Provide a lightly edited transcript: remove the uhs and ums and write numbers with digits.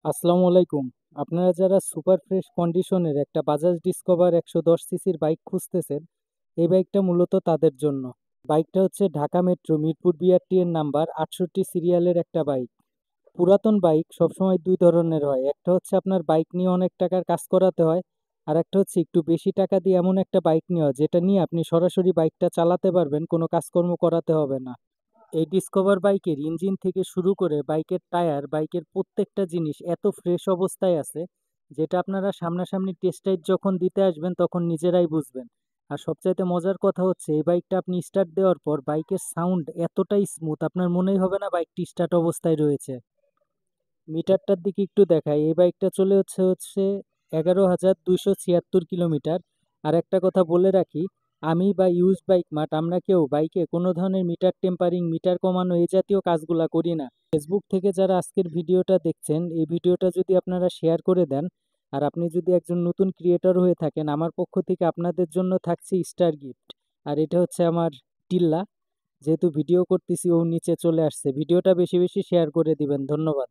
আসসালামু আলাইকুম। আপনারা যারা সুপার ফ্রেশ কন্ডিশনের একটা বাজাজ ডিসকভার 110 সিসির বাইক খুঁজতেছেন, এই বাইকটা মূলত তাদের জন্য। বাইকটা হচ্ছে ঢাকা মেট্রো মিরপুর বিআরটি এর নাম্বার 68 সিরিয়ালের একটা বাইক। পুরাতন বাইক সবসময় দুই ধরনের হয়, একটা হচ্ছে আপনার বাইক নিয়ে অনেক টাকার কাজ করাতে হয়, আর একটা হচ্ছে একটু বেশি টাকা দিয়ে এমন একটা বাইক নেওয়া যেটা নিয়ে আপনি সরাসরি বাইকটা চালাতে পারবেন, কোনো কাজকর্ম করাতে হবে না। এই ডিসকভার বাইকের ইঞ্জিন থেকে শুরু করে বাইকের টায়ার, বাইকের প্রত্যেকটা জিনিস এত ফ্রেশ অবস্থায় আছে, যেটা আপনারা সামনাসামনি টেস্ট রাইড যখন দিতে আসবেন তখন নিজেরাই বুঝবেন। আর সবচাইতে মজার কথা হচ্ছে, এই বাইকটা আপনি স্টার্ট দেওয়ার পর বাইকের সাউন্ড এতটাই স্মুথ, আপনার মনেই হবে না বাইকটি স্টার্ট অবস্থায় রয়েছে। মিটারটার দিকে একটু দেখাই, এই বাইকটা চলে হচ্ছে হচ্ছে 11,276 কিলোমিটার। আর একটা কথা বলে রাখি, আমি বা ইউজ বাইক মার্ট আমরা কেউ বাইকে কোনো ধরনের মিটার টেম্পারিং, মিটার কমানো এই জাতীয় কাজগুলা করি না। ফেসবুক থেকে যারা আজকের ভিডিওটা দেখছেন, এই ভিডিওটা যদি আপনারা শেয়ার করে দেন, আর আপনি যদি একজন নতুন ক্রিয়েটর হয়ে থাকেন, আমার পক্ষ থেকে আপনাদের জন্য থাকছে স্টার গিফট। আর এটা হচ্ছে আমার টিল্লা, যেহেতু ভিডিও করতেছি ও নিচে চলে আসছে। ভিডিওটা বেশি বেশি শেয়ার করে দিবেন, ধন্যবাদ।